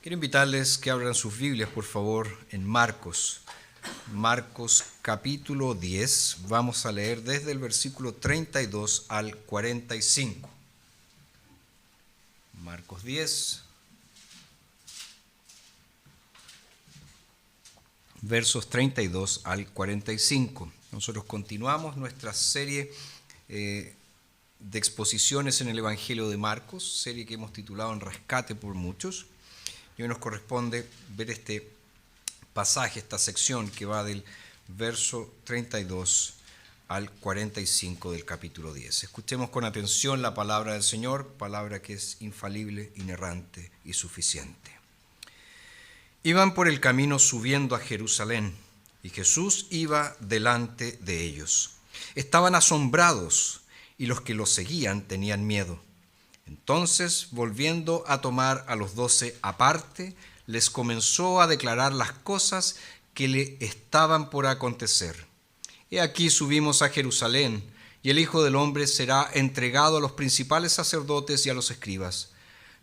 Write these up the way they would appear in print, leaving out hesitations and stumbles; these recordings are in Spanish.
Quiero invitarles que abran sus Biblias, por favor, en Marcos. Marcos capítulo 10. Vamos a leer desde el versículo 32 al 45. Marcos 10, versos 32 al 45. Nosotros continuamos nuestra serie de exposiciones en el Evangelio de Marcos, serie que hemos titulado En Rescate por Muchos. Y hoy nos corresponde ver este pasaje, esta sección que va del verso 32 al 45 del capítulo 10. Escuchemos con atención la palabra del Señor, palabra que es infalible, inerrante y suficiente. Iban por el camino subiendo a Jerusalén, y Jesús iba delante de ellos. Estaban asombrados, y los que lo seguían tenían miedo. Entonces, volviendo a tomar a los 12 aparte, les comenzó a declarar las cosas que le estaban por acontecer. He aquí subimos a Jerusalén, y el Hijo del Hombre será entregado a los principales sacerdotes y a los escribas.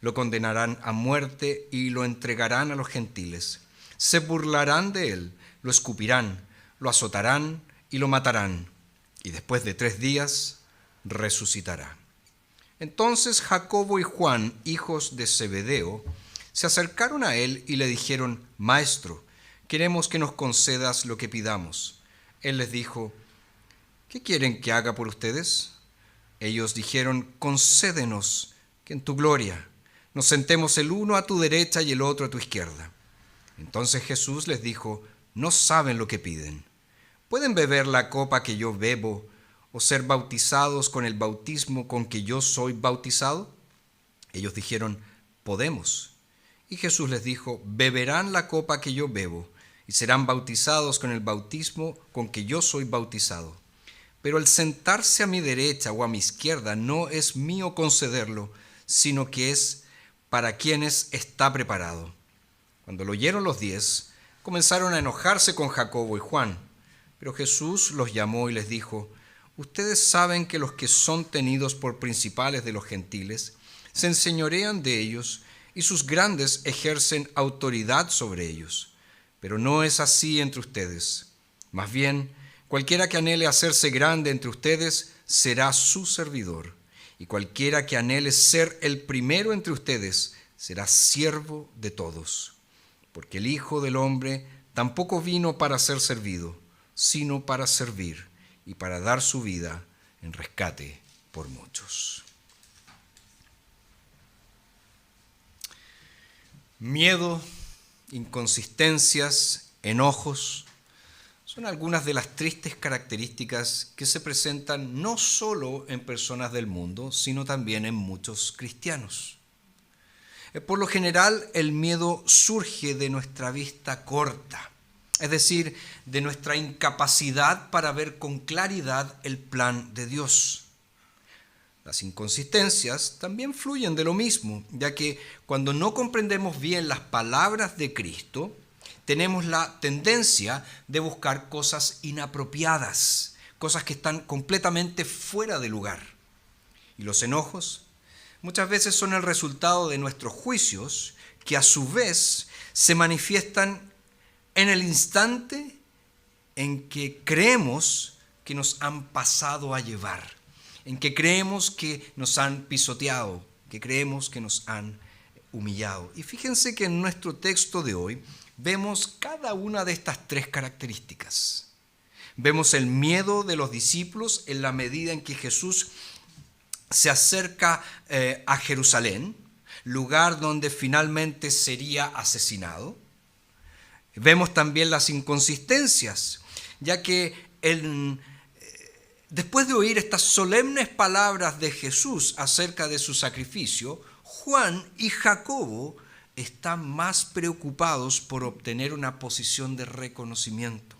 Lo condenarán a muerte y lo entregarán a los gentiles. Se burlarán de él, lo escupirán, lo azotarán y lo matarán. Y después de 3 días resucitará. Entonces Jacobo y Juan, hijos de Zebedeo, se acercaron a él y le dijeron: Maestro, queremos que nos concedas lo que pidamos. Él les dijo: ¿Qué quieren que haga por ustedes? Ellos dijeron: Concédenos que en tu gloria nos sentemos el uno a tu derecha y el otro a tu izquierda. Entonces Jesús les dijo: No saben lo que piden. ¿Pueden beber la copa que yo bebo o ser bautizados con el bautismo con que yo soy bautizado? Ellos dijeron: Podemos. Y Jesús les dijo: Beberán la copa que yo bebo y serán bautizados con el bautismo con que yo soy bautizado. Pero el sentarse a mi derecha o a mi izquierda no es mío concederlo, sino que es para quienes está preparado. Cuando lo oyeron los 10, comenzaron a enojarse con Jacobo y Juan. Pero Jesús los llamó y les dijo: Ustedes saben que los que son tenidos por principales de los gentiles se enseñorean de ellos y sus grandes ejercen autoridad sobre ellos. Pero no es así entre ustedes. Más bien, cualquiera que anhele hacerse grande entre ustedes será su servidor. Y cualquiera que anhele ser el primero entre ustedes será siervo de todos. Porque el Hijo del Hombre tampoco vino para ser servido, sino para servir y para dar su vida en rescate por muchos. Miedo, inconsistencias, enojos son algunas de las tristes características que se presentan no solo en personas del mundo, sino también en muchos cristianos. Por lo general, el miedo surge de nuestra vista corta, es decir, de nuestra incapacidad para ver con claridad el plan de Dios. Las inconsistencias también fluyen de lo mismo, ya que cuando no comprendemos bien las palabras de Cristo, tenemos la tendencia de buscar cosas inapropiadas, cosas que están completamente fuera de lugar. Y los enojos muchas veces son el resultado de nuestros juicios, que a su vez se manifiestan en el instante en que creemos que nos han pasado a llevar, en que creemos que nos han pisoteado, que creemos que nos han humillado. Y fíjense que en nuestro texto de hoy vemos cada una de estas 3 características. Vemos el miedo de los discípulos en la medida en que Jesús se acerca a Jerusalén, lugar donde finalmente sería asesinado. Vemos también las inconsistencias, ya que después de oír estas solemnes palabras de Jesús acerca de su sacrificio, Juan y Jacobo están más preocupados por obtener una posición de reconocimiento.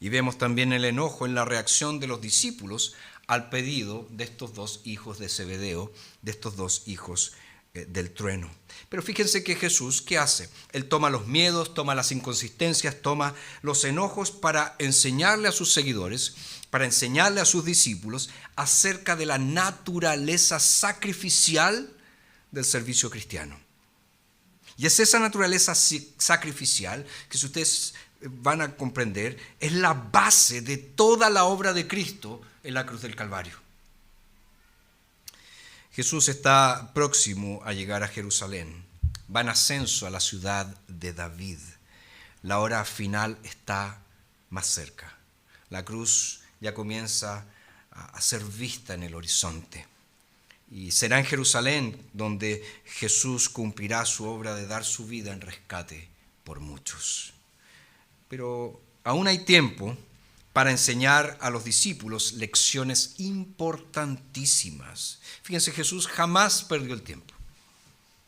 Y vemos también el enojo en la reacción de los discípulos al pedido de estos 2 hijos de Zebedeo, de estos 2 hijos del trueno. Pero fíjense que Jesús, ¿qué hace? Él toma los miedos, toma las inconsistencias, toma los enojos para enseñarle a sus seguidores, para enseñarle a sus discípulos acerca de la naturaleza sacrificial del servicio cristiano. Y es esa naturaleza sacrificial que, si ustedes van a comprender, es la base de toda la obra de Cristo en la cruz del Calvario. Jesús está próximo a llegar a Jerusalén. Va en ascenso a la ciudad de David. La hora final está más cerca. La cruz ya comienza a ser vista en el horizonte. Y será en Jerusalén donde Jesús cumplirá su obra de dar su vida en rescate por muchos. Pero aún hay tiempo para enseñar a los discípulos lecciones importantísimas. Fíjense, Jesús jamás perdió el tiempo.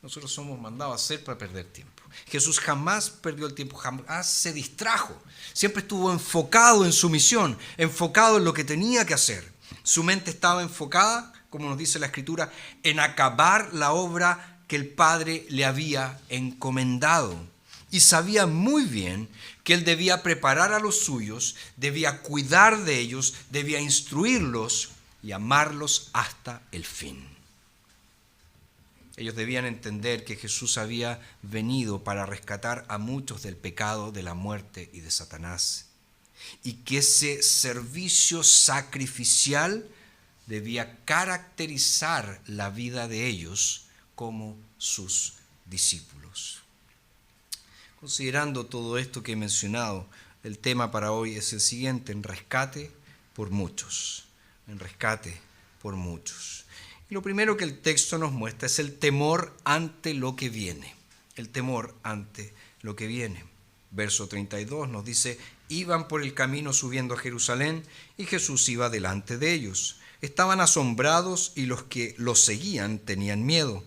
Nosotros somos mandados a hacer para perder tiempo. Jesús jamás perdió el tiempo, jamás se distrajo. Siempre estuvo enfocado en su misión, enfocado en lo que tenía que hacer. Su mente estaba enfocada, como nos dice la Escritura, en acabar la obra que el Padre le había encomendado. Y sabía muy bien que él debía preparar a los suyos, debía cuidar de ellos, debía instruirlos y amarlos hasta el fin. Ellos debían entender que Jesús había venido para rescatar a muchos del pecado, de la muerte y de Satanás. Y que ese servicio sacrificial debía caracterizar la vida de ellos como sus discípulos. Considerando todo esto que he mencionado, el tema para hoy es el siguiente: en rescate por muchos. En rescate por muchos. Y lo primero que el texto nos muestra es el temor ante lo que viene. El temor ante lo que viene. Verso 32 nos dice: iban por el camino subiendo a Jerusalén y Jesús iba delante de ellos. Estaban asombrados y los que los seguían tenían miedo.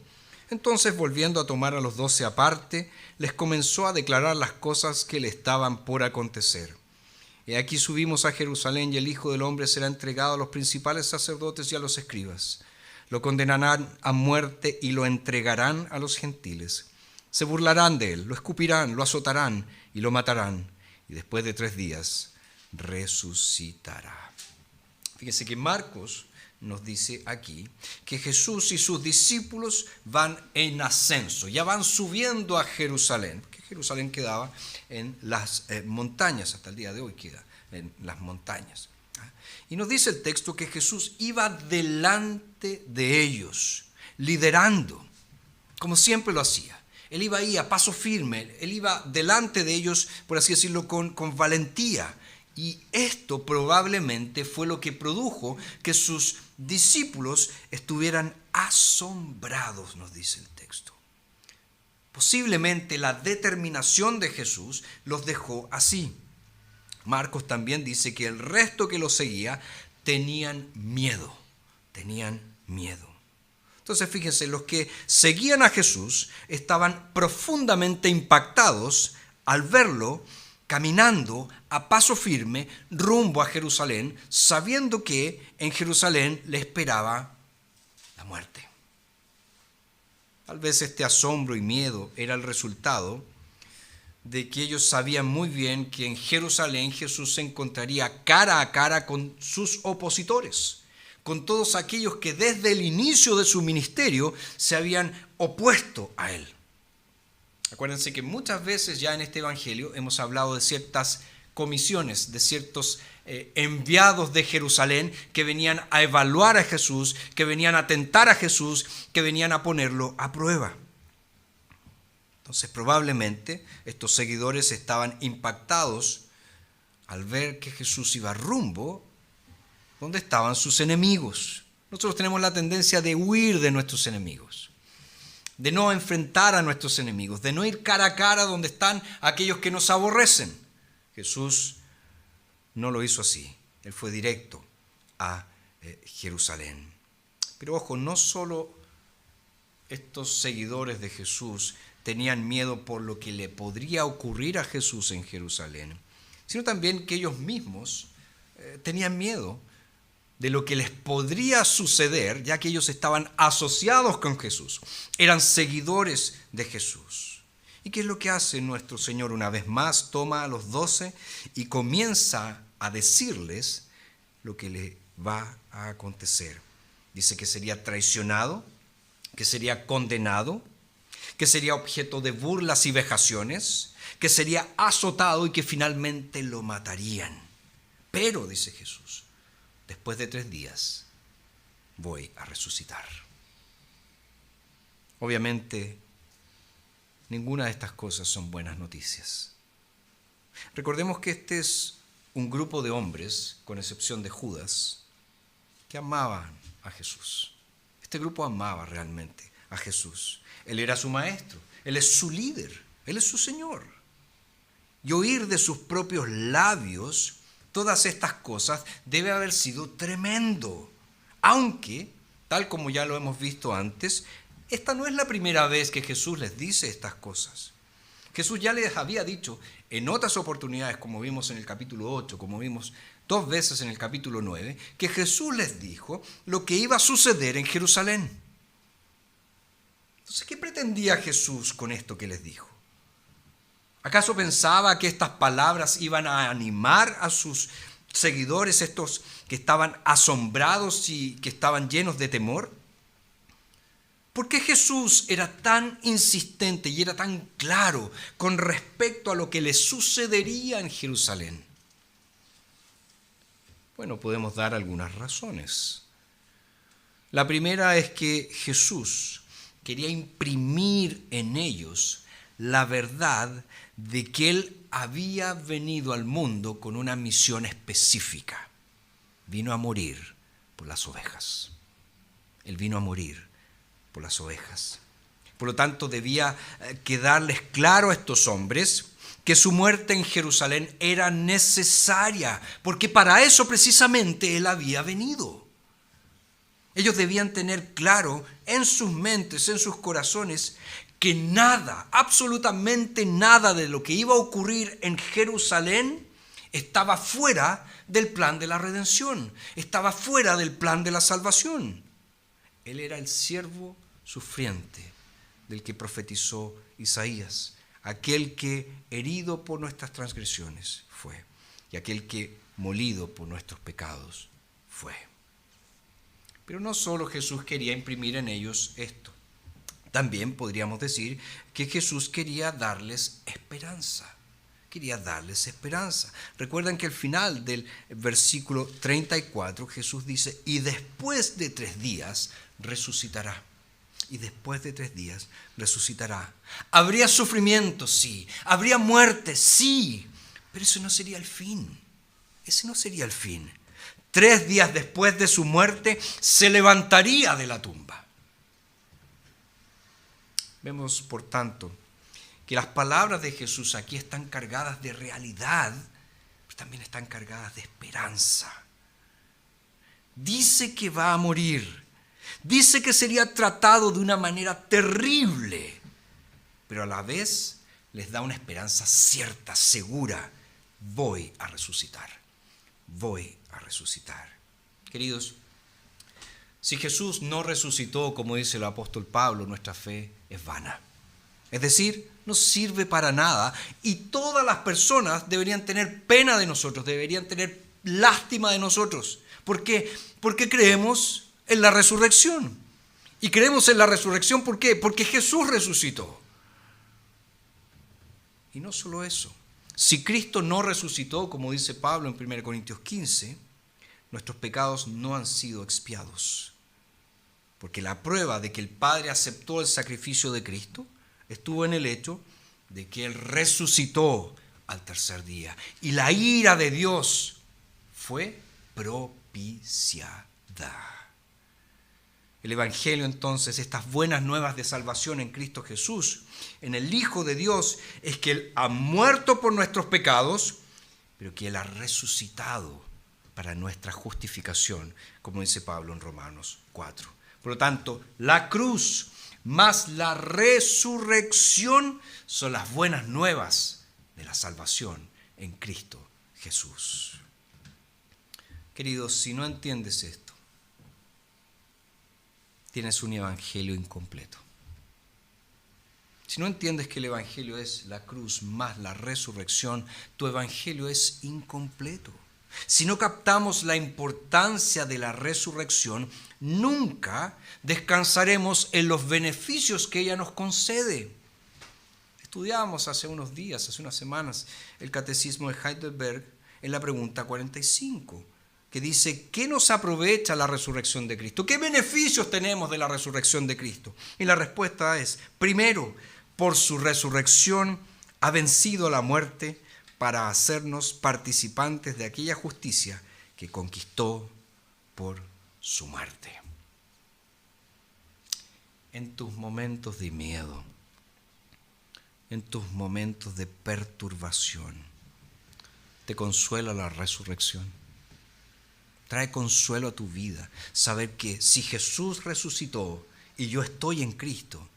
Entonces, volviendo a tomar a los 12 aparte, les comenzó a declarar las cosas que le estaban por acontecer. He aquí subimos a Jerusalén y el Hijo del Hombre será entregado a los principales sacerdotes y a los escribas. Lo condenarán a muerte y lo entregarán a los gentiles. Se burlarán de él, lo escupirán, lo azotarán y lo matarán. Y después de 3 días resucitará. Fíjense que Marcos nos dice aquí que Jesús y sus discípulos van en ascenso, ya van subiendo a Jerusalén, que Jerusalén quedaba en las montañas, hasta el día de hoy queda en las montañas. Y nos dice el texto que Jesús iba delante de ellos, liderando, como siempre lo hacía. Él iba ahí a paso firme, él iba delante de ellos, por así decirlo, con valentía. Y esto probablemente fue lo que produjo que sus discípulos estuvieran asombrados, nos dice el texto. Posiblemente la determinación de Jesús los dejó así. Marcos también dice que el resto que los seguía tenían miedo, Entonces fíjense, los que seguían a Jesús estaban profundamente impactados al verlo caminando a paso firme rumbo a Jerusalén, sabiendo que en Jerusalén le esperaba la muerte. Tal vez este asombro y miedo era el resultado de que ellos sabían muy bien que en Jerusalén Jesús se encontraría cara a cara con sus opositores, con todos aquellos que desde el inicio de su ministerio se habían opuesto a él. Acuérdense que muchas veces ya en este evangelio hemos hablado de ciertas comisiones, de ciertos enviados de Jerusalén que venían a evaluar a Jesús, que venían a tentar a Jesús, que venían a ponerlo a prueba. Entonces probablemente estos seguidores estaban impactados al ver que Jesús iba rumbo donde estaban sus enemigos. Nosotros tenemos la tendencia de huir de nuestros enemigos, de no enfrentar a nuestros enemigos, de no ir cara a cara donde están aquellos que nos aborrecen. Jesús no lo hizo así. Él fue directo a Jerusalén. Pero ojo, no solo estos seguidores de Jesús tenían miedo por lo que le podría ocurrir a Jesús en Jerusalén, sino también que ellos mismos tenían miedo de lo que les podría suceder, ya que ellos estaban asociados con Jesús, eran seguidores de Jesús. ¿Y qué es lo que hace nuestro Señor? Una vez más toma a los 12 y comienza a decirles lo que le va a acontecer. Dice que sería traicionado, que sería condenado, que sería objeto de burlas y vejaciones, que sería azotado y que finalmente lo matarían. Pero, dice Jesús, después de 3 días voy a resucitar. Obviamente, ninguna de estas cosas son buenas noticias. Recordemos que este es un grupo de hombres, con excepción de Judas, que amaban a Jesús. Este grupo amaba realmente a Jesús. Él era su maestro, Él es su líder, Él es su Señor. Y oír de sus propios labios todas estas cosas debe haber sido tremendo. Aunque, tal como ya lo hemos visto antes, esta no es la primera vez que Jesús les dice estas cosas. Jesús ya les había dicho en otras oportunidades, como vimos en el capítulo 8, como vimos 2 veces en el capítulo 9, que Jesús les dijo lo que iba a suceder en Jerusalén. Entonces, ¿qué pretendía Jesús con esto que les dijo? ¿Acaso pensaba que estas palabras iban a animar a sus seguidores, estos que estaban asombrados y que estaban llenos de temor? ¿Por qué Jesús era tan insistente y era tan claro con respecto a lo que le sucedería en Jerusalén? Bueno, podemos dar algunas razones. La primera es que Jesús quería imprimir en ellos la verdad de que Él había venido al mundo con una misión específica. Vino a morir por las ovejas. Él vino a morir por las ovejas. Por lo tanto, debía quedarles claro a estos hombres que su muerte en Jerusalén era necesaria, porque para eso precisamente Él había venido. Ellos debían tener claro en sus mentes, en sus corazones, que nada, absolutamente nada de lo que iba a ocurrir en Jerusalén estaba fuera del plan de la redención, estaba fuera del plan de la salvación. Él era el siervo sufriente del que profetizó Isaías, aquel que herido por nuestras transgresiones fue, y aquel que molido por nuestros pecados fue. Pero no solo Jesús quería imprimir en ellos esto, también podríamos decir que Jesús quería darles esperanza. Quería darles esperanza. Recuerdan que al final del versículo 34 Jesús dice, y después de 3 días resucitará. Y después de 3 días resucitará. Habría sufrimiento, sí. Habría muerte, sí. Pero eso no sería el fin. Ese no sería el fin. 3 días después de su muerte se levantaría de la tumba. Vemos, por tanto, que las palabras de Jesús aquí están cargadas de realidad, pero también están cargadas de esperanza. Dice que va a morir, dice que sería tratado de una manera terrible, pero a la vez les da una esperanza cierta, segura. Voy a resucitar, voy a resucitar. Queridos, si Jesús no resucitó, como dice el apóstol Pablo, nuestra fe es vana. Es decir, no sirve para nada y todas las personas deberían tener pena de nosotros, deberían tener lástima de nosotros. ¿Por qué? Porque creemos en la resurrección. Y creemos en la resurrección, ¿por qué? Porque Jesús resucitó. Y no solo eso. Si Cristo no resucitó, como dice Pablo en 1 Corintios 15, nuestros pecados no han sido expiados. Porque la prueba de que el Padre aceptó el sacrificio de Cristo estuvo en el hecho de que Él resucitó al 3er día. Y la ira de Dios fue propiciada. El Evangelio, entonces, estas buenas nuevas de salvación en Cristo Jesús, en el Hijo de Dios, es que Él ha muerto por nuestros pecados, pero que Él ha resucitado para nuestra justificación, como dice Pablo en Romanos 4. Por lo tanto, la cruz más la resurrección son las buenas nuevas de la salvación en Cristo Jesús. Queridos, si no entiendes esto, tienes un evangelio incompleto. Si no entiendes que el evangelio es la cruz más la resurrección, tu evangelio es incompleto. Si no captamos la importancia de la resurrección, nunca descansaremos en los beneficios que ella nos concede. Estudiamos hace unos días, hace unas semanas, el Catecismo de Heidelberg en la pregunta 45, que dice, ¿qué nos aprovecha la resurrección de Cristo? ¿Qué beneficios tenemos de la resurrección de Cristo? Y la respuesta es, primero, por su resurrección ha vencido la muerte para hacernos participantes de aquella justicia que conquistó por su muerte. En tus momentos de miedo, en tus momentos de perturbación, te consuela la resurrección. Trae consuelo a tu vida saber que si Jesús resucitó y yo estoy en Cristo,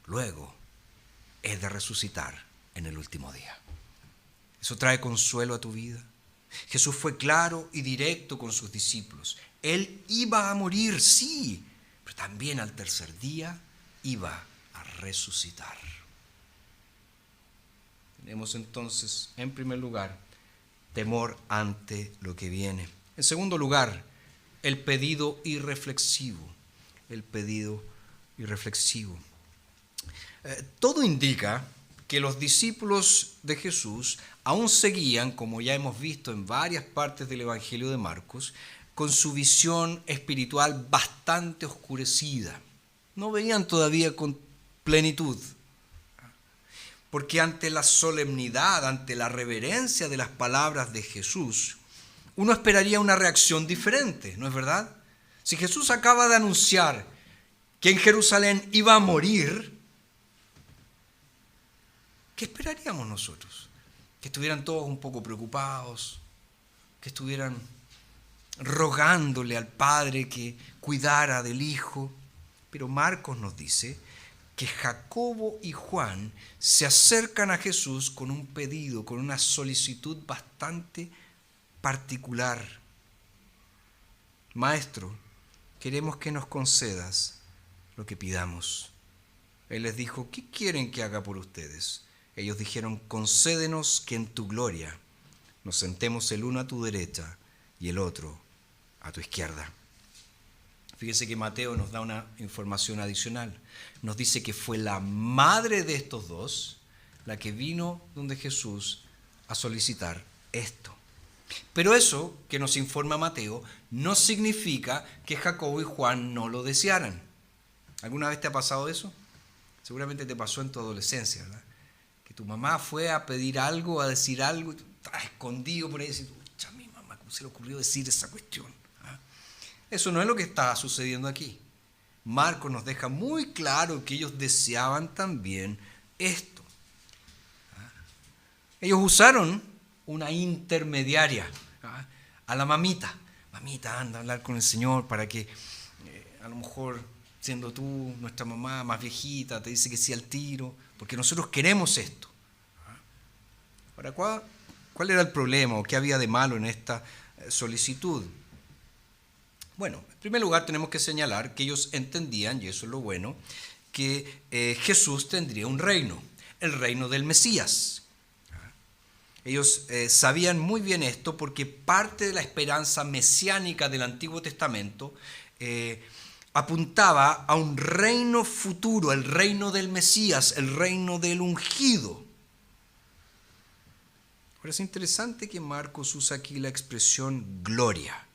luego he de resucitar en el último día. Eso trae consuelo a tu vida. Jesús fue claro y directo con sus discípulos. Él iba a morir, sí, pero también al tercer día iba a resucitar. Tenemos entonces, en primer lugar, temor ante lo que viene. En segundo lugar, el pedido irreflexivo. El pedido irreflexivo. Todo indica que los discípulos de Jesús aún seguían, como ya hemos visto en varias partes del Evangelio de Marcos, con su visión espiritual bastante oscurecida. No veían todavía con plenitud. Porque ante la solemnidad, ante la reverencia de las palabras de Jesús, uno esperaría una reacción diferente, ¿no es verdad? Si Jesús acaba de anunciar que en Jerusalén iba a morir, ¿qué esperaríamos nosotros? Que estuvieran todos un poco preocupados, que estuvieran rogándole al Padre que cuidara del Hijo. Pero Marcos nos dice que Jacobo y Juan se acercan a Jesús con un pedido, con una solicitud bastante particular. Maestro, queremos que nos concedas lo que pidamos. Él les dijo, ¿qué quieren que haga por ustedes? Ellos dijeron, concédenos que en tu gloria nos sentemos el uno a tu derecha y el otro a tu izquierda. Fíjese que Mateo nos da una información adicional. Nos dice que fue la madre de estos dos la que vino donde Jesús a solicitar esto. Pero eso que nos informa Mateo no significa que Jacobo y Juan no lo desearan. ¿Alguna vez te ha pasado eso? Seguramente te pasó en tu adolescencia, ¿verdad? Que tu mamá fue a pedir algo, a decir algo, y tú estás escondido por ahí y dices, ¡ucha, mi mamá! ¿Cómo se le ocurrió decir esa cuestión? Eso no es lo que está sucediendo aquí. Marcos nos deja muy claro que ellos deseaban también esto. Ellos usaron una intermediaria, a la mamita. Mamita, anda a hablar con el Señor para que a lo mejor, siendo tú nuestra mamá más viejita, te dice que sí al tiro, porque nosotros queremos esto. Ahora, ¿cuál era el problema o qué había de malo en esta solicitud? Bueno, en primer lugar tenemos que señalar que ellos entendían, y eso es lo bueno, que Jesús tendría un reino, el reino del Mesías. Ellos sabían muy bien esto porque parte de la esperanza mesiánica del Antiguo Testamento apuntaba a un reino futuro, el reino del Mesías, el reino del ungido. Ahora es interesante que Marcos usa aquí la expresión gloria.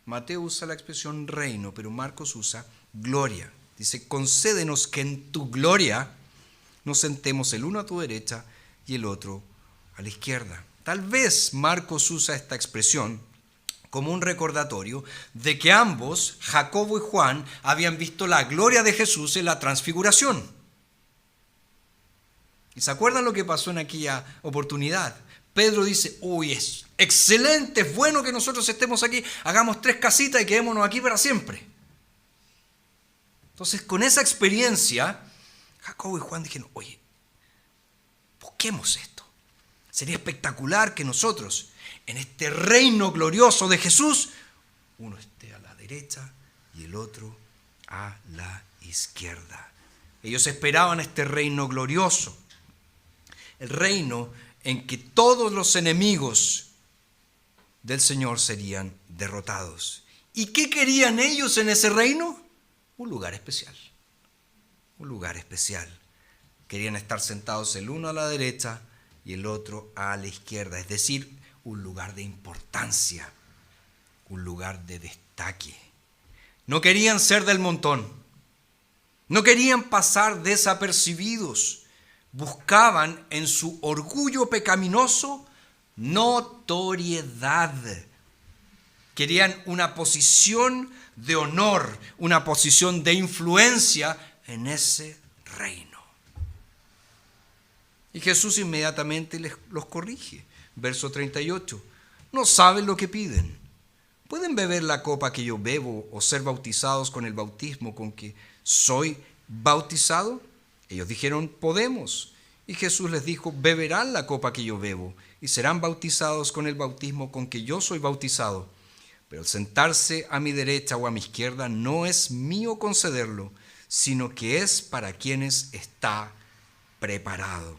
Mateo usa la expresión reino, pero Marcos usa gloria. Dice, concédenos que en tu gloria nos sentemos el uno a tu derecha y el otro a la izquierda. Tal vez Marcos usa esta expresión como un recordatorio de que ambos, Jacobo y Juan, habían visto la gloria de Jesús en la transfiguración. ¿Y se acuerdan lo que pasó en aquella oportunidad? Pedro dice, uy, es excelente, es bueno que nosotros estemos aquí, hagamos 3 casitas y quedémonos aquí para siempre. Entonces, con esa experiencia, Jacobo y Juan dijeron, oye, busquemos esto. Sería espectacular que nosotros, en este reino glorioso de Jesús, uno esté a la derecha y el otro a la izquierda. Ellos esperaban este reino glorioso, el reino en que todos los enemigos del Señor serían derrotados. ¿Y qué querían ellos en ese reino? Un lugar especial. Un lugar especial. Querían estar sentados el uno a la derecha y el otro a la izquierda, es decir, un lugar de importancia, un lugar de destaque. No querían ser del montón, no querían pasar desapercibidos, buscaban en su orgullo pecaminoso notoriedad. Querían una posición de honor, una posición de influencia en ese reino. Y Jesús inmediatamente los corrige. Verso 38. No saben lo que piden. ¿Pueden beber la copa que yo bebo o ser bautizados con el bautismo con que soy bautizado? Ellos dijeron, podemos. Y Jesús les dijo, beberán la copa que yo bebo y serán bautizados con el bautismo con que yo soy bautizado. Pero el sentarse a mi derecha o a mi izquierda no es mío concederlo, sino que es para quienes está preparado.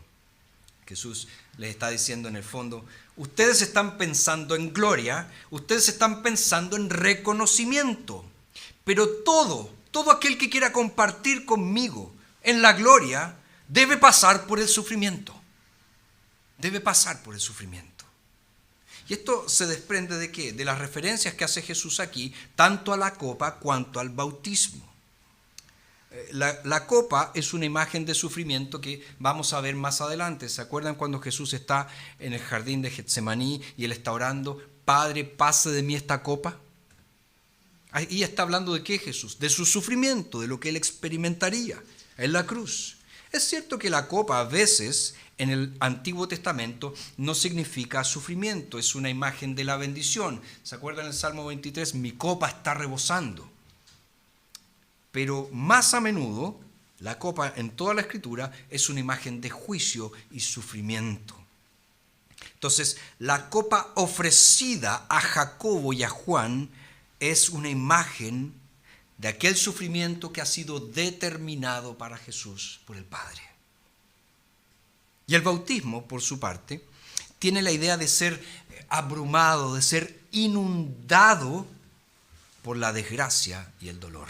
Jesús les está diciendo en el fondo, ustedes están pensando en gloria, ustedes están pensando en reconocimiento, pero todo aquel que quiera compartir conmigo en la gloria debe pasar por el sufrimiento. Debe pasar por el sufrimiento. Y esto se desprende ¿de qué? De las referencias que hace Jesús aquí, tanto a la copa cuanto al bautismo. La copa es una imagen de sufrimiento que vamos a ver más adelante. ¿Se acuerdan cuando Jesús está en el jardín de Getsemaní y él está orando, Padre, pase de mí esta copa? Ahí está hablando de qué Jesús, de su sufrimiento, de lo que él experimentaría en la cruz. Es cierto que la copa a veces en el Antiguo Testamento no significa sufrimiento, es una imagen de la bendición. ¿Se acuerdan en el Salmo 23? Mi copa está rebosando. Pero más a menudo, la copa en toda la Escritura es una imagen de juicio y sufrimiento. Entonces, la copa ofrecida a Jacobo y a Juan es una imagen de aquel sufrimiento que ha sido determinado para Jesús por el Padre. Y el bautismo, por su parte, tiene la idea de ser abrumado, de ser inundado por la desgracia y el dolor.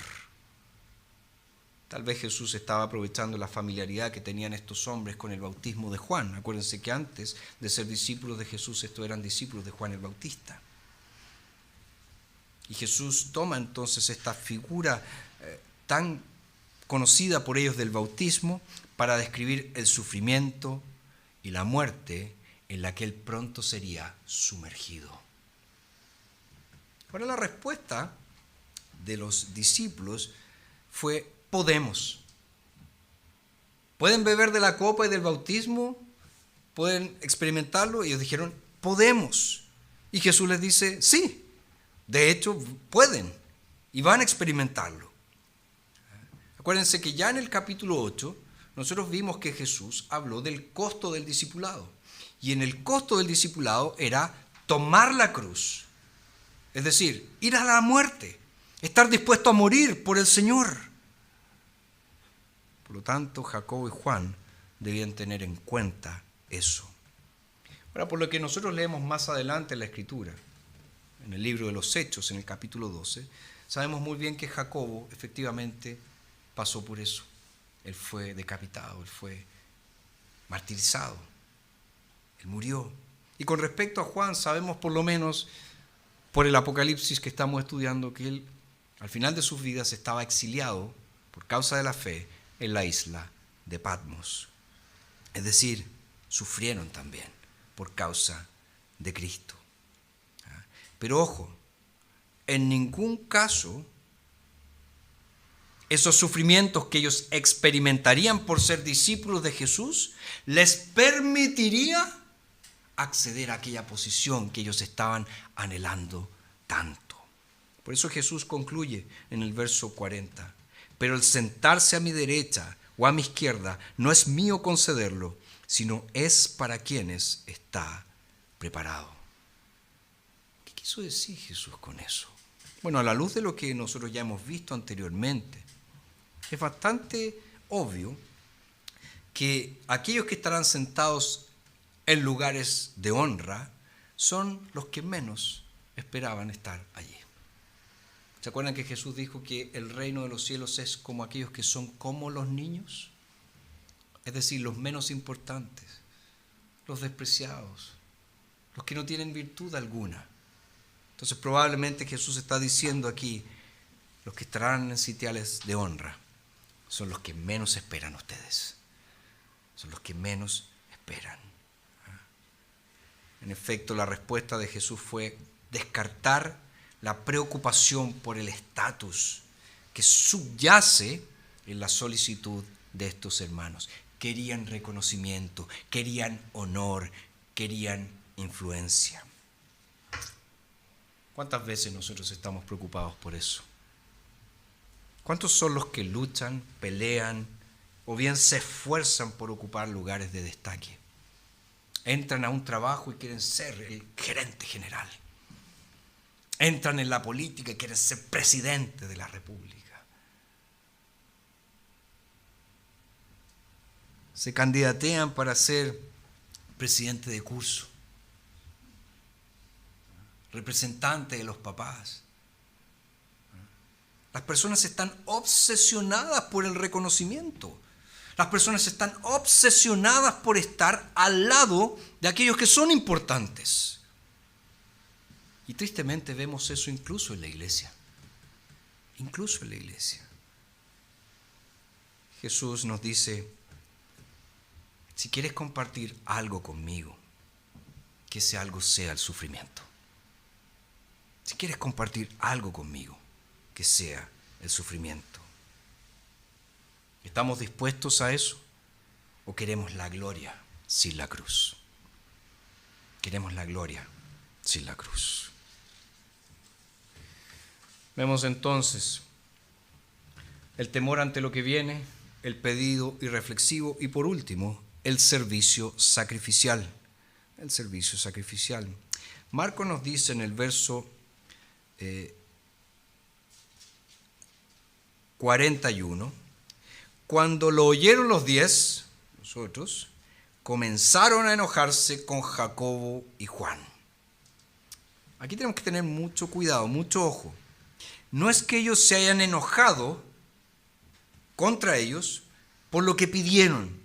Tal vez Jesús estaba aprovechando la familiaridad que tenían estos hombres con el bautismo de Juan. Acuérdense que antes de ser discípulos de Jesús, estos eran discípulos de Juan el Bautista. Y Jesús toma entonces esta figura tan conocida por ellos del bautismo para describir el sufrimiento y la muerte en la que él pronto sería sumergido. Ahora la respuesta de los discípulos fue: podemos. ¿Pueden beber de la copa y del bautismo? ¿Pueden experimentarlo? Y ellos dijeron, podemos. Y Jesús les dice, sí, de hecho pueden y van a experimentarlo. Acuérdense que ya en el capítulo 8 nosotros vimos que Jesús habló del costo del discipulado. Y en el costo del discipulado era tomar la cruz. Es decir, ir a la muerte, estar dispuesto a morir por el Señor. Por lo tanto, Jacobo y Juan debían tener en cuenta eso. Ahora, por lo que nosotros leemos más adelante en la Escritura, en el libro de los Hechos, en el capítulo 12, sabemos muy bien que Jacobo efectivamente pasó por eso. Él fue decapitado, él fue martirizado, él murió. Y con respecto a Juan, sabemos por lo menos por el Apocalipsis que estamos estudiando que él al final de sus vidas estaba exiliado por causa de la fe en la isla de Patmos. Es decir, sufrieron también por causa de Cristo. Pero ojo, en ningún caso esos sufrimientos que ellos experimentarían por ser discípulos de Jesús les permitiría acceder a aquella posición que ellos estaban anhelando tanto. Por eso Jesús concluye en el verso 40. Pero el sentarse a mi derecha o a mi izquierda no es mío concederlo, sino es para quienes está preparado. ¿Qué quiso decir Jesús con eso? Bueno, a la luz de lo que nosotros ya hemos visto anteriormente, es bastante obvio que aquellos que estarán sentados en lugares de honra son los que menos esperaban estar allí. ¿Se acuerdan que Jesús dijo que el reino de los cielos es como aquellos que son como los niños? Es decir, los menos importantes, los despreciados, los que no tienen virtud alguna. Entonces probablemente Jesús está diciendo aquí, los que estarán en sitiales de honra son los que menos esperan ustedes, son los que menos esperan. En efecto, la respuesta de Jesús fue descartar la preocupación por el estatus que subyace en la solicitud de estos hermanos. Querían reconocimiento, querían honor, querían influencia. ¿Cuántas veces nosotros estamos preocupados por eso? ¿Cuántos son los que luchan, pelean o bien se esfuerzan por ocupar lugares de destaque? Entran a un trabajo y quieren ser el gerente general. Entran en la política y quieren ser presidente de la república. Se candidatean para ser presidente de curso, representante de los papás. Las personas están obsesionadas por el reconocimiento. Las personas están obsesionadas por estar al lado de aquellos que son importantes. Y tristemente vemos eso incluso en la iglesia. Incluso en la iglesia. Jesús nos dice, si quieres compartir algo conmigo, que ese algo sea el sufrimiento. Si quieres compartir algo conmigo, que sea el sufrimiento. ¿Estamos dispuestos a eso? ¿O queremos la gloria sin la cruz? Queremos la gloria sin la cruz. Vemos entonces el temor ante lo que viene, el pedido irreflexivo y por último, el servicio sacrificial. El servicio sacrificial. Marcos nos dice en el verso 41, cuando lo oyeron los 10, nosotros, comenzaron a enojarse con Jacobo y Juan. Aquí tenemos que tener mucho cuidado, mucho ojo. No es que ellos se hayan enojado contra ellos por lo que pidieron,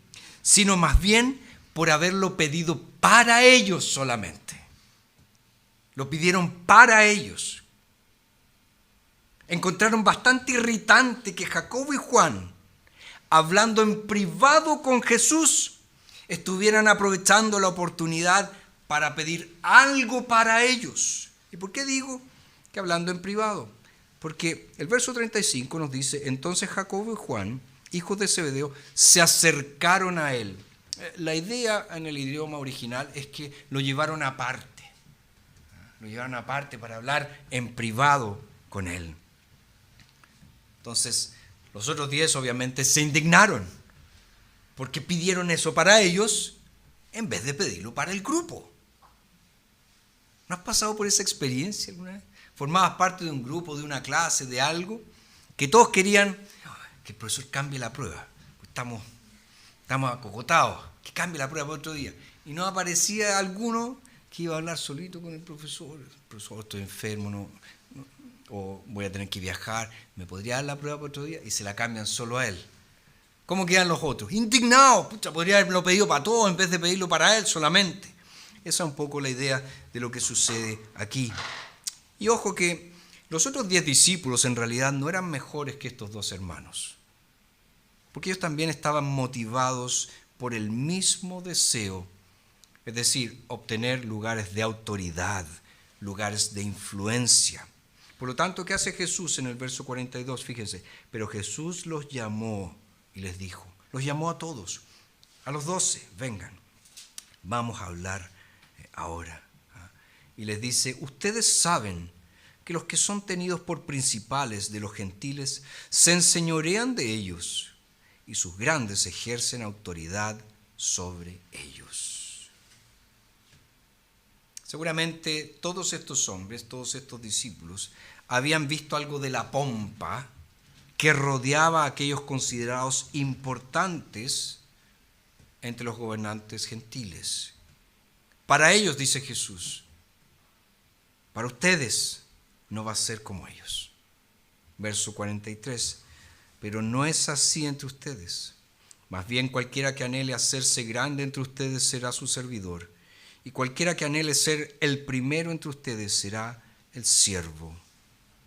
sino más bien por haberlo pedido para ellos solamente. Lo pidieron para ellos. Encontraron bastante irritante que Jacobo y Juan, hablando en privado con Jesús, estuvieran aprovechando la oportunidad para pedir algo para ellos. ¿Y por qué digo que hablando en privado? Porque el verso 35 nos dice, entonces Jacobo y Juan, hijos de Zebedeo, se acercaron a él. La idea en el idioma original es que lo llevaron aparte. Lo llevaron aparte para hablar en privado con él. Entonces, los otros 10 obviamente se indignaron porque pidieron eso para ellos en vez de pedirlo para el grupo. ¿No has pasado por esa experiencia alguna vez? Formabas parte de un grupo, de una clase, de algo, que todos querían que el profesor cambie la prueba. Estamos acogotados, que cambie la prueba para otro día. Y no aparecía alguno que iba a hablar solito con el profesor. Profesor, estoy enfermo, o voy a tener que viajar, ¿me podría dar la prueba para otro día? Y se la cambian solo a él. ¿Cómo quedan los otros? Indignados, podría haberlo pedido para todos en vez de pedirlo para él solamente. Esa es un poco la idea de lo que sucede aquí. Y ojo que los otros 10 discípulos en realidad no eran mejores que estos 2 hermanos, porque ellos también estaban motivados por el mismo deseo, es decir, obtener lugares de autoridad, lugares de influencia. Por lo tanto, ¿qué hace Jesús en el verso 42? Fíjense, pero Jesús los llamó y les dijo, los llamó a todos, a los 12, vengan, vamos a hablar ahora. Y les dice, ustedes saben que los que son tenidos por principales de los gentiles se enseñorean de ellos y sus grandes ejercen autoridad sobre ellos. Seguramente todos estos hombres, todos estos discípulos, habían visto algo de la pompa que rodeaba a aquellos considerados importantes entre los gobernantes gentiles. Para ellos, dice Jesús, Para ustedes no va a ser como ellos. Verso 43. Pero no es así entre ustedes. Más bien cualquiera que anhele hacerse grande entre ustedes será su servidor. Y cualquiera que anhele ser el primero entre ustedes será el siervo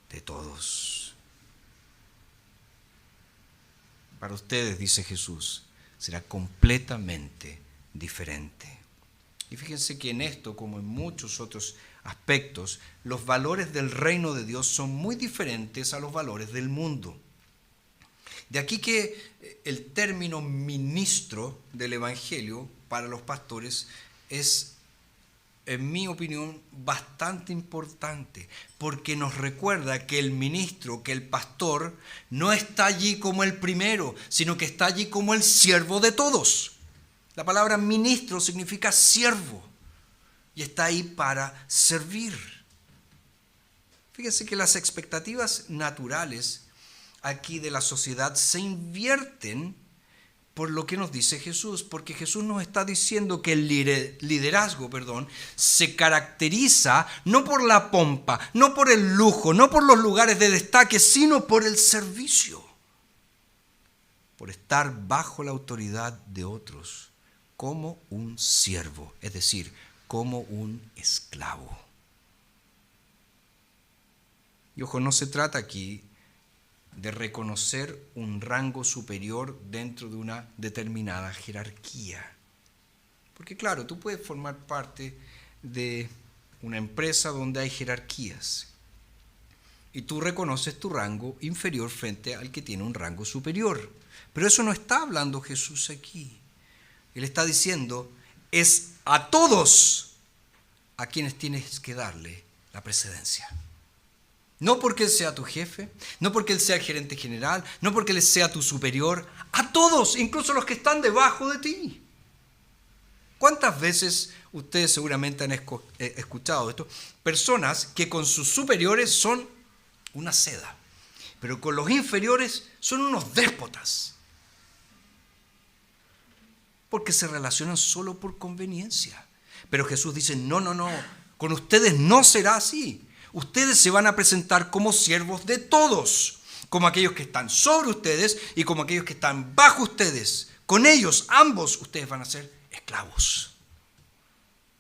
de todos. Para ustedes, dice Jesús, será completamente diferente. Y fíjense que en esto, como en muchos otros aspectos, los valores del reino de Dios son muy diferentes a los valores del mundo. De aquí que el término ministro del Evangelio para los pastores es, en mi opinión, bastante importante, porque nos recuerda que el ministro, que el pastor, no está allí como el primero, sino que está allí como el siervo de todos. La palabra ministro significa siervo y está ahí para servir. Fíjense que las expectativas naturales aquí de la sociedad se invierten por lo que nos dice Jesús, porque Jesús nos está diciendo que el liderazgo, se caracteriza no por la pompa, no por el lujo, no por los lugares de destaque, sino por el servicio, por estar bajo la autoridad de otros, como un siervo, es decir, como un esclavo. Y ojo, no se trata aquí de reconocer un rango superior dentro de una determinada jerarquía. Porque claro, tú puedes formar parte de una empresa donde hay jerarquías y tú reconoces tu rango inferior frente al que tiene un rango superior. Pero eso no está hablando Jesús aquí. Él está diciendo, es a todos a quienes tienes que darle la precedencia. No porque Él sea tu jefe, no porque Él sea el gerente general, no porque Él sea tu superior, a todos, incluso los que están debajo de ti. ¿Cuántas veces ustedes seguramente han escuchado esto? Personas que con sus superiores son una seda, pero con los inferiores son unos déspotas, porque se relacionan solo por conveniencia. Pero Jesús dice, no, con ustedes no será así. Ustedes se van a presentar como siervos de todos, como aquellos que están sobre ustedes y como aquellos que están bajo ustedes. Con ellos, ambos, ustedes van a ser esclavos.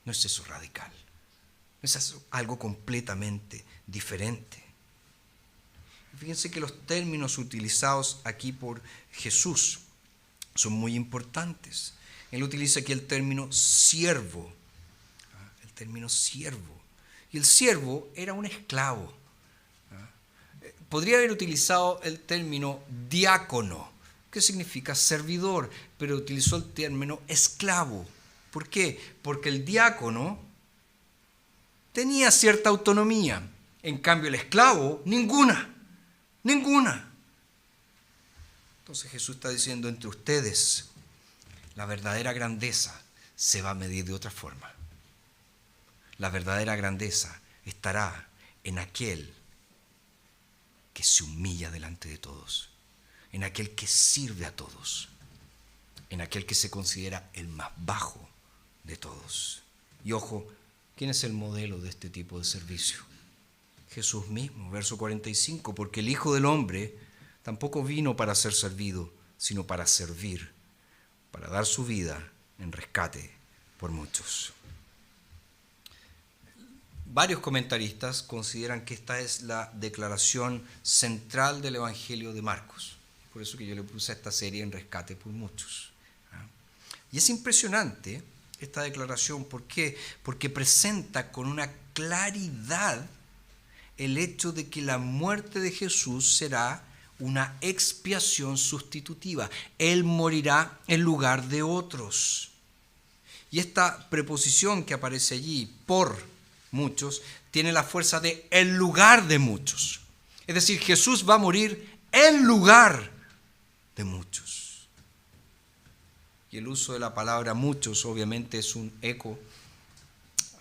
¿No es eso radical? ¿No es eso algo completamente diferente? Fíjense que los términos utilizados aquí por Jesús son muy importantes. Él utiliza aquí el término siervo. El término siervo. Y el siervo era un esclavo. Podría haber utilizado el término diácono, que significa servidor, pero utilizó el término esclavo. ¿Por qué? Porque el diácono tenía cierta autonomía, en cambio el esclavo, ninguna. Entonces Jesús está diciendo, entre ustedes, la verdadera grandeza se va a medir de otra forma. La verdadera grandeza estará en aquel que se humilla delante de todos, en aquel que sirve a todos, en aquel que se considera el más bajo de todos. Y ojo, ¿quién es el modelo de este tipo de servicio? Jesús mismo, verso 45, porque el Hijo del Hombre tampoco vino para ser servido, sino para servir, para dar su vida en rescate por muchos. Varios comentaristas consideran que esta es la declaración central del Evangelio de Marcos. Por eso que yo le puse a esta serie en rescate por muchos. Y es impresionante esta declaración. ¿Por qué? Porque presenta con una claridad el hecho de que la muerte de Jesús será una expiación sustitutiva. Él morirá en lugar de otros. Y esta preposición que aparece allí, por muchos, tiene la fuerza de el lugar de muchos. Es decir, Jesús va a morir en lugar de muchos. Y el uso de la palabra muchos obviamente es un eco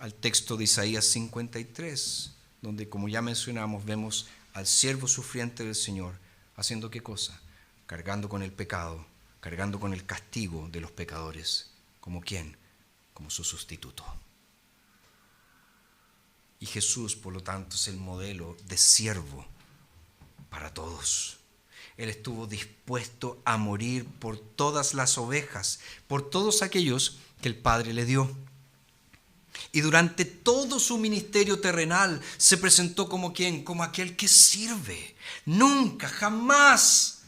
al texto de Isaías 53, donde, como ya mencionamos, vemos al siervo sufriente del Señor haciendo ¿qué cosa? Cargando con el pecado, cargando con el castigo de los pecadores. ¿Como quién? Como su sustituto. Y Jesús, por lo tanto, es el modelo de siervo para todos. Él estuvo dispuesto a morir por todas las ovejas, por todos aquellos que el Padre le dio. Y durante todo su ministerio terrenal se presentó como quien, como aquel que sirve. Nunca, jamás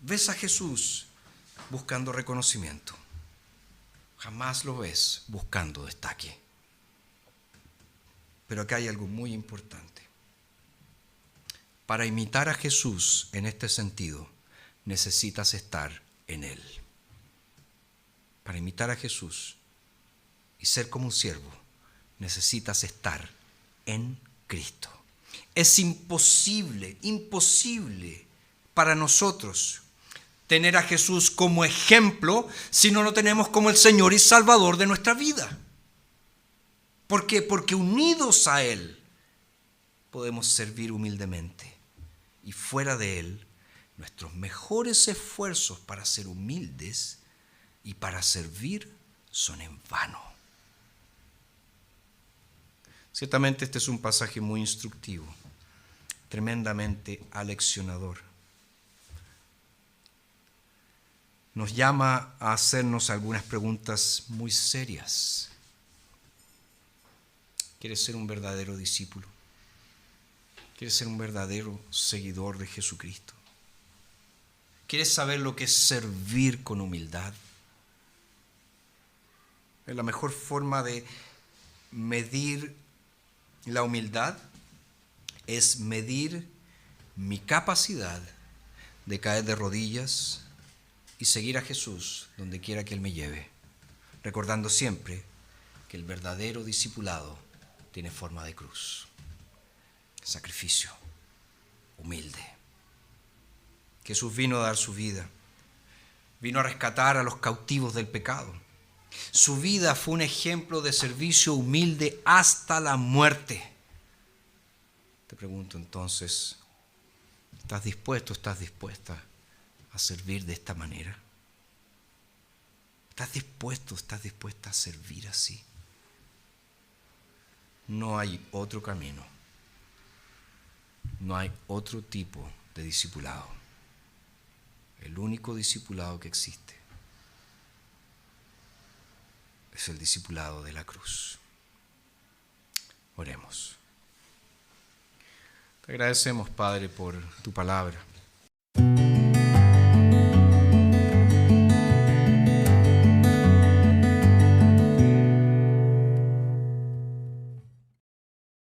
ves a Jesús buscando reconocimiento. Jamás lo ves buscando destaque. Pero acá hay algo muy importante. Para imitar a Jesús en este sentido, necesitas estar en Él. Para imitar a Jesús y ser como un siervo, necesitas estar en Cristo. Es imposible para nosotros tener a Jesús como ejemplo si no lo tenemos como el Señor y Salvador de nuestra vida. ¿Por qué? Porque unidos a Él podemos servir humildemente. Y fuera de Él, nuestros mejores esfuerzos para ser humildes y para servir son en vano. Ciertamente este es un pasaje muy instructivo, tremendamente aleccionador. Nos llama a hacernos algunas preguntas muy serias. ¿Quieres ser un verdadero discípulo? ¿Quieres ser un verdadero seguidor de Jesucristo? ¿Quieres saber lo que es servir con humildad? La mejor forma de medir la humildad es medir mi capacidad de caer de rodillas y seguir a Jesús donde quiera que Él me lleve, recordando siempre que el verdadero discipulado tiene forma de cruz. Sacrificio, humilde. Jesús vino a dar su vida, vino a rescatar a los cautivos del pecado. Su vida fue un ejemplo de servicio humilde hasta la muerte. Te pregunto entonces, ¿estás dispuesto, estás dispuesta a servir de esta manera? ¿Estás dispuesto, estás dispuesta a servir así? No hay otro camino. No hay otro tipo de discipulado. El único discipulado que existe es el discipulado de la cruz. Oremos. Te agradecemos, Padre, por tu palabra.